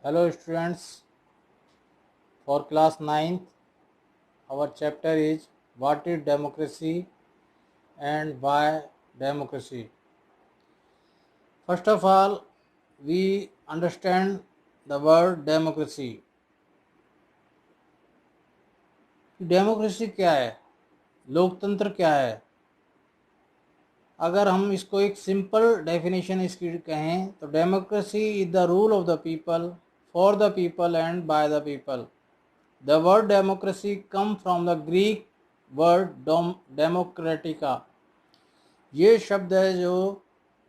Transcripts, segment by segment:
Hello students, for class 9th, our chapter is what is democracy and why democracy. First of all, we understand the word democracy. Democracy क्या है, लोकतंत्र क्या है? अगर हम इसको एक सिंपल डेफिनेशन इसकी कहें तो democracy is the rule of the people, for the people and by the people. The word democracy come from the Greek word democratica. ये शब्द है जो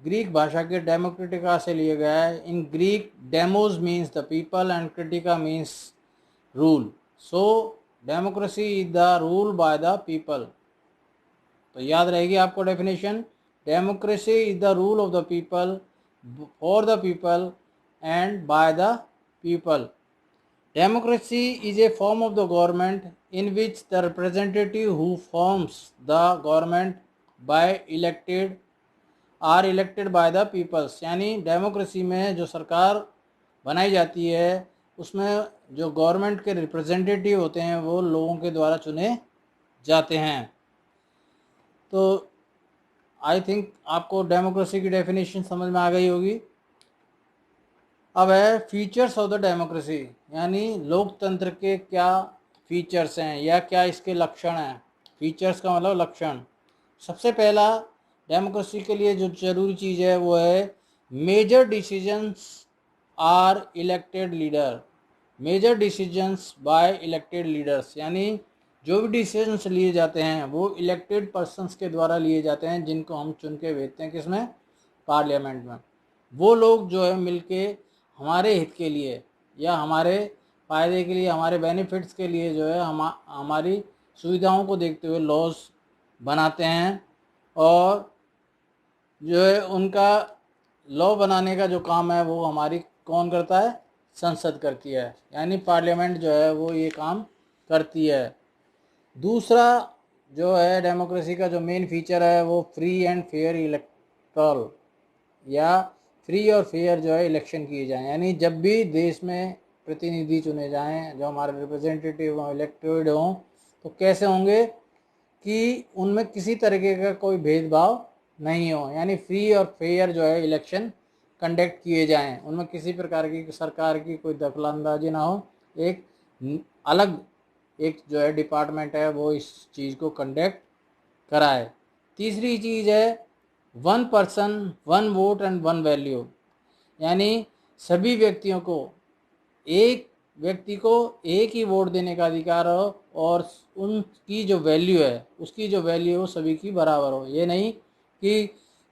ग्रीक भाषा के डेमोक्रेटिका से लिया गया है. In Greek demos means the people and kratia means rule. So democracy is the rule by the people. तो याद रहेगी आपको definition. Democracy is the rule of the people, for the people and by the people. Democracy is a form of the government in which the representative who forms the government by elected are elected by the peoples. यानी democracy में जो सरकार बनाई जाती है उसमें जो government के रिप्रेजेंटेटिव होते हैं वो लोगों के द्वारा चुने जाते हैं. तो आई थिंक आपको डेमोक्रेसी की डेफिनेशन समझ में आ गई होगी. अब है फीचर्स ऑफ द डेमोक्रेसी, यानी लोकतंत्र के क्या फीचर्स हैं या क्या इसके लक्षण हैं. फीचर्स का मतलब लक्षण. सबसे पहला डेमोक्रेसी के लिए जो जरूरी चीज़ है वो है major decisions are elected leader. Major decisions by elected leaders, यानी जो भी डिसीजंस लिए जाते हैं वो इलेक्टेड पर्सन्स के द्वारा लिए जाते हैं जिनको हम चुन के भेजते हैं किसमें, पार्लियामेंट में. वो लोग जो है मिलके हमारे हित के लिए या हमारे फ़ायदे के लिए, हमारे बेनिफिट्स के लिए जो है हमारी सुविधाओं को देखते हुए लॉज बनाते हैं. और जो है उनका लॉ बनाने का जो काम है वो हमारी कौन करता है, संसद करती है. यानी पार्लियामेंट जो है वो ये काम करती है. दूसरा जो है डेमोक्रेसी का जो मेन फीचर है वो फ्री एंड फेयर इलेक्टोरल, या फ्री और फेयर जो है इलेक्शन किए जाएं. यानी जब भी देश में प्रतिनिधि चुने जाएं जो हमारे रिप्रेजेंटेटिव इलेक्टेड हों तो कैसे होंगे कि उनमें किसी तरीके का कोई भेदभाव नहीं हो. यानी फ्री और फेयर जो है इलेक्शन कंडक्ट किए जाएं, उनमें किसी प्रकार की सरकार की कोई दखलंदाजी ना हो. एक अलग एक जो है डिपार्टमेंट है वो इस चीज़ को कंडक्ट कराए. तीसरी चीज़ है one person one vote and one value, यानी सभी व्यक्तियों को, एक व्यक्ति को एक ही वोट देने का अधिकार हो और उनकी जो वैल्यू है उसकी जो वैल्यू हो सभी की बराबर हो. ये नहीं कि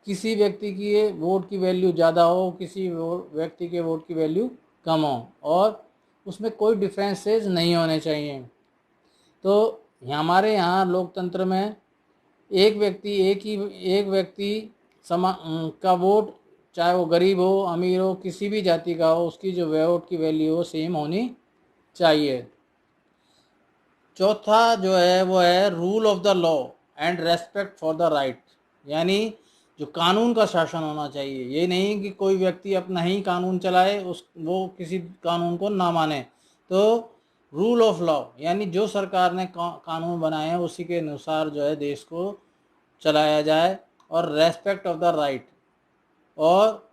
किसी व्यक्ति की वोट की वैल्यू ज़्यादा हो, किसी व्यक्ति के वोट की वैल्यू कम हो, और उसमें कोई डिफरेंसेस नहीं होने चाहिए. तो हमारे यहाँ लोकतंत्र में एक व्यक्ति का वोट, चाहे वो गरीब हो अमीर हो किसी भी जाति का हो, उसकी जो वोट की वैल्यू हो सेम होनी चाहिए. चौथा जो है वो है rule of the law and respect for the right, यानी जो कानून का शासन होना चाहिए. ये नहीं कि कोई व्यक्ति अपना ही कानून चलाए, वो किसी कानून को ना माने. तो रूल ऑफ लॉ यानी जो सरकार ने कानून बनाए हैं उसी के अनुसार जो है देश को चलाया जाए. और रेस्पेक्ट ऑफ द राइट, और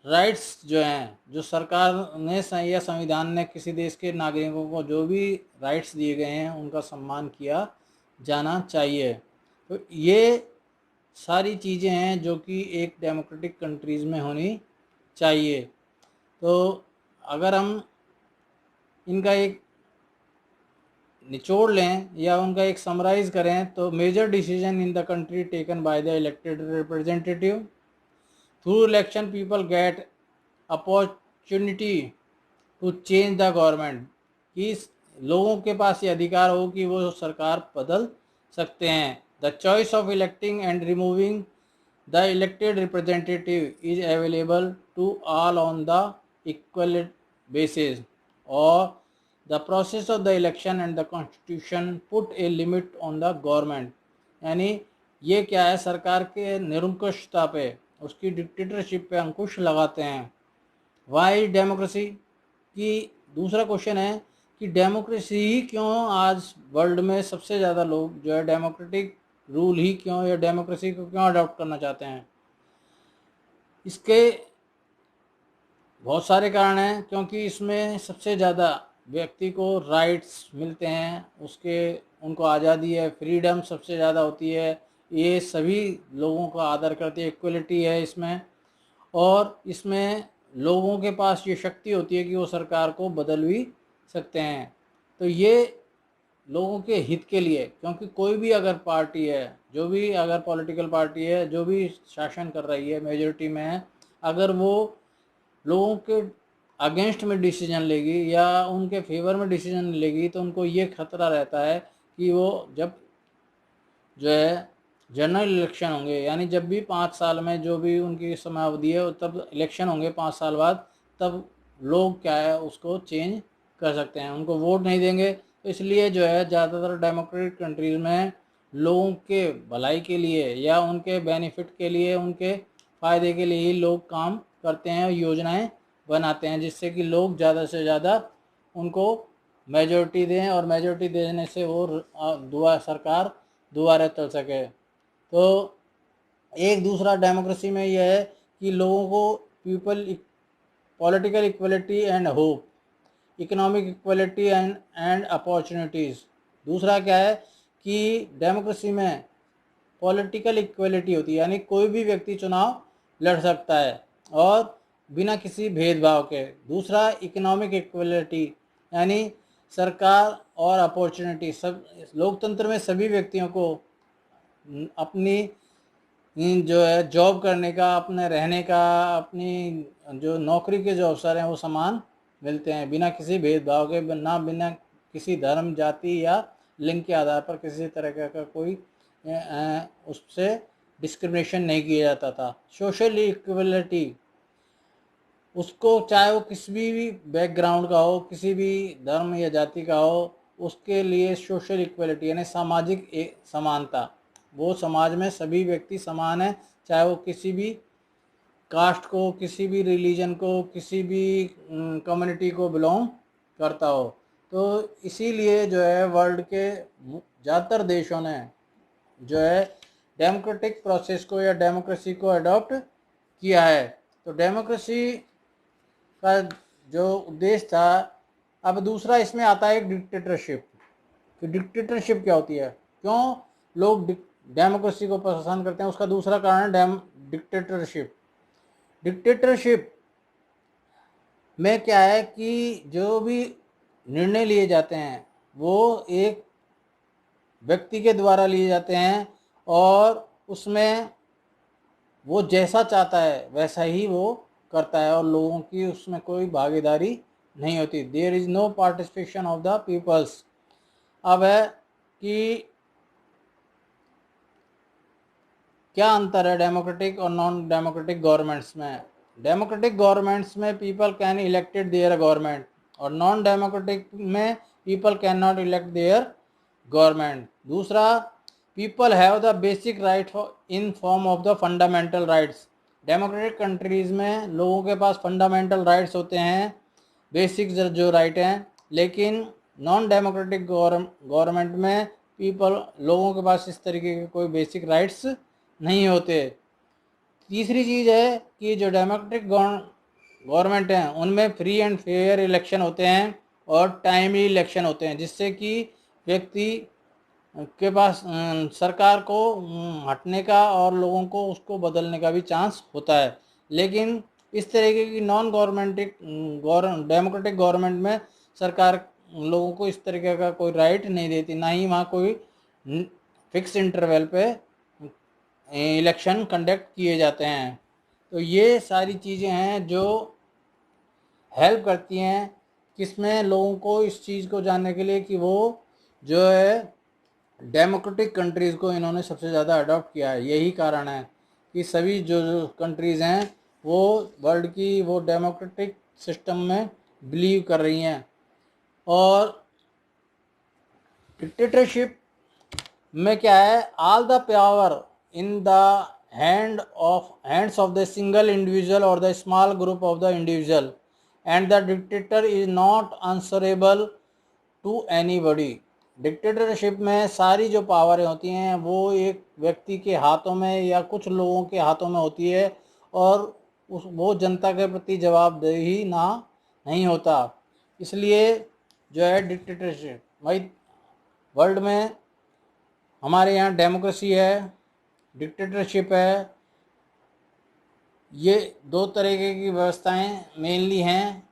राइट्स जो हैं जो सरकार ने या संविधान ने किसी देश के नागरिकों को जो भी राइट्स दिए गए हैं उनका सम्मान किया जाना चाहिए. तो ये सारी चीज़ें हैं जो कि एक डेमोक्रेटिक कंट्रीज़ में होनी चाहिए. तो अगर हम इनका एक निचोड़ लें या उनका एक समराइज़ करें तो major decision in the country taken by the elected representative. Through election people get opportunity to change the government, कि लोगों के पास ये अधिकार हो कि वो सरकार बदल सकते हैं. The choice of electing and removing the elected representative is available to all on the equal basis, और the process of the election and the constitution put a limit on the government. यानी ये क्या है, सरकार के निरंकुशता पे, उसकी dictatorship पे अंकुश लगाते हैं. वाई डेमोक्रेसी, कि दूसरा क्वेश्चन है कि डेमोक्रेसी ही क्यों आज वर्ल्ड में सबसे ज़्यादा लोग जो है डेमोक्रेटिक रूल ही क्यों या डेमोक्रेसी को क्यों अडॉप्ट करना चाहते हैं। इसके बहुत सारे कारण हैं, क्योंकि इसमें सबसे ज़्यादा व्यक्ति को राइट्स मिलते हैं, उनको आज़ादी है, फ्रीडम सबसे ज़्यादा होती है, ये सभी लोगों का आदर करती है, इक्वलिटी है इसमें, और इसमें लोगों के पास ये शक्ति होती है कि वो सरकार को बदल भी सकते हैं। तो ये लोगों के हित के लिए, क्योंकि कोई भी अगर पार्टी है, जो भी अगर पॉलिटिकल पार्टी है जो भी शासन कर रही है, मेजॉरिटी में है, अगर वो लोगों के अगेंस्ट में डिसीजन लेगी या उनके फेवर में डिसीजन लेगी तो उनको ये खतरा रहता है कि वो जब जो है जनरल इलेक्शन होंगे, यानी जब भी 5 साल में जो भी उनकी समयावधि है तब इलेक्शन होंगे 5 साल बाद, तब लोग क्या है उसको चेंज कर सकते हैं, उनको वोट नहीं देंगे। तो इसलिए जो है ज़्यादातर डेमोक्रेटिक कंट्रीज़ में लोगों के भलाई के लिए या उनके बेनिफिट के लिए, उनके फ़ायदे के लिए ही लोग काम करते हैं और योजनाएं बनाते हैं, जिससे कि लोग ज़्यादा से ज़्यादा उनको मेजॉरिटी दें और मेजॉरिटी देने से वो सरकार दोबारा चल सके। तो एक दूसरा डेमोक्रेसी में यह है कि लोगों को political equality and hope, economic equality and opportunities. दूसरा क्या है कि डेमोक्रेसी में पॉलिटिकल इक्वलिटी होती है, यानी कोई भी व्यक्ति चुनाव लड़ सकता है और बिना किसी भेदभाव के। दूसरा इकोनॉमिक इक्वलिटी, यानी सरकार और अपॉर्चुनिटी, सब लोकतंत्र में सभी व्यक्तियों को अपनी जो है जॉब करने का, अपने रहने का, अपनी जो नौकरी के जो अवसर हैं वो समान मिलते हैं, बिना किसी भेदभाव के, बिना किसी धर्म, जाति या लिंग के आधार पर किसी तरह का कोई उससे डिस्क्रिमिनेशन नहीं किया जाता था। सोशल इक्वलिटी, उसको चाहे वो किसी भी बैकग्राउंड का हो, किसी भी धर्म या जाति का हो, उसके लिए सोशल इक्वलिटी यानी सामाजिक समानता, वो समाज में सभी व्यक्ति समान हैं, चाहे वो किसी भी कास्ट को, किसी भी रिलीजन को, किसी भी कम्युनिटी को बिलोंग करता हो। तो इसीलिए जो है वर्ल्ड के ज़्यादातर देशों ने जो है डेमोक्रेटिक प्रोसेस को या डेमोक्रेसी को अडॉप्ट किया है। तो डेमोक्रेसी का जो उद्देश्य था, अब दूसरा इसमें आता है एक डिक्टेटरशिप। कि डिक्टेटरशिप क्या होती है, क्यों लोग डेमोक्रेसी को पसंद करते हैं, उसका दूसरा कारण है डिक्टेटरशिप। डिक्टेटरशिप में क्या है कि जो भी निर्णय लिए जाते हैं वो एक व्यक्ति के द्वारा लिए जाते हैं और उसमें वो जैसा चाहता है वैसा ही वो करता है और लोगों की उसमें कोई भागीदारी नहीं होती। There is no participation of the peoples. अब है कि क्या अंतर है डेमोक्रेटिक और नॉन डेमोक्रेटिक गवर्नमेंट्स में। डेमोक्रेटिक गवर्नमेंट्स में people can elected their government और नॉन डेमोक्रेटिक में people can not elect their government. दूसरा, people have the basic right in form of the fundamental rights. Democratic countries में लोगों के पास fundamental rights होते हैं, बेसिक जो राइट हैं, लेकिन नॉन डेमोक्रेटिक गवर्नमेंट में लोगों के पास इस तरीके के कोई बेसिक राइट्स नहीं होते। तीसरी चीज़ है कि जो डेमोक्रेटिक गवर्नमेंट हैं उनमें फ्री एंड फेयर इलेक्शन होते हैं और टाइमली इलेक्शन होते हैं, जिससे कि व्यक्ति के पास सरकार को हटने का और लोगों को उसको बदलने का भी चांस होता है। लेकिन इस तरीके की नॉन डेमोक्रेटिक गवर्नमेंट में सरकार लोगों को इस तरीके का कोई राइट नहीं देती, ना ही वहाँ कोई फिक्स इंटरवल पे इलेक्शन कंडक्ट किए जाते हैं। तो ये सारी चीज़ें हैं जो हेल्प करती हैं किसमें, लोगों को इस चीज़ को जानने के लिए कि वो जो है डेमोक्रेटिक कंट्रीज़ को इन्होंने सबसे ज़्यादा अडॉप्ट किया है। यही कारण है कि सभी जो कंट्रीज़ हैं वो वर्ल्ड की वो डेमोक्रेटिक सिस्टम में बिलीव कर रही हैं। और डिक्टेटरशिप में क्या है, all the power in the hands of the single individual और the small group of the individual and the dictator is not answerable to anybody। Dictatorship में सारी जो पावरें होती हैं वो एक व्यक्ति के हाथों में या कुछ लोगों के हाथों में होती है और वो जनता के प्रति जवाबदेही ना नहीं होता। इसलिए जो है डिक्टेटरशिप, भाई वर्ल्ड में हमारे यहाँ डेमोक्रेसी है, डिक्टेटरशिप है, ये दो तरीके की व्यवस्थाएं मेनली हैं।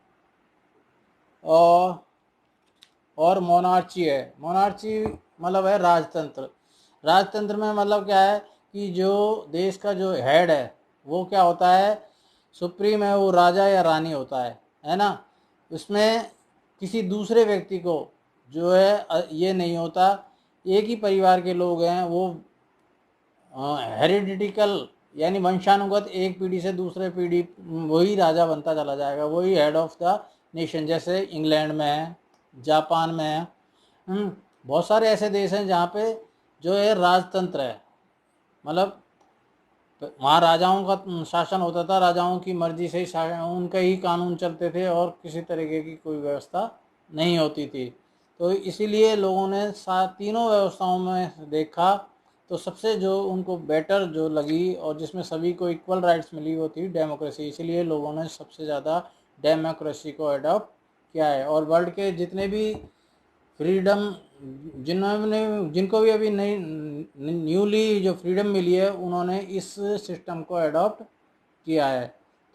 और मोनार्ची है। मोनार्ची मतलब है राजतंत्र। राजतंत्र में मतलब क्या है कि जो देश का जो हेड है वो क्या होता है, सुप्रीम है, वो राजा या रानी होता है ना। उसमें किसी दूसरे व्यक्ति को जो है ये नहीं होता, एक ही परिवार के लोग हैं, वो हेरिडिटिकल यानी वंशानुगत एक पीढ़ी से दूसरे पीढ़ी वही राजा बनता चला जाएगा, वही हेड ऑफ द नेशन। जैसे इंग्लैंड में है, जापान में है, बहुत सारे ऐसे देश हैं जहाँ पे जो है राजतंत्र है, मतलब वहाँ राजाओं का शासन होता था, राजाओं की मर्जी से ही उनके ही कानून चलते थे और किसी तरीके की कोई व्यवस्था नहीं होती थी। तो इसीलिए लोगों ने तीनों व्यवस्थाओं में देखा तो सबसे जो उनको बेटर जो लगी और जिसमें सभी को इक्वल राइट्स मिली वो थी डेमोक्रेसी। इसीलिए लोगों ने सबसे ज़्यादा डेमोक्रेसी को अडॉप्ट किया है। और वर्ल्ड के जितने भी फ्रीडम जिनको भी अभी नई न्यूली जो फ्रीडम मिली है उन्होंने इस सिस्टम को अडॉप्ट किया है।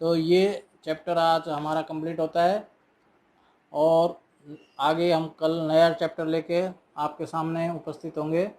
तो ये चैप्टर आज हमारा कंप्लीट होता है और आगे हम कल नया चैप्टर लेके आपके सामने उपस्थित होंगे।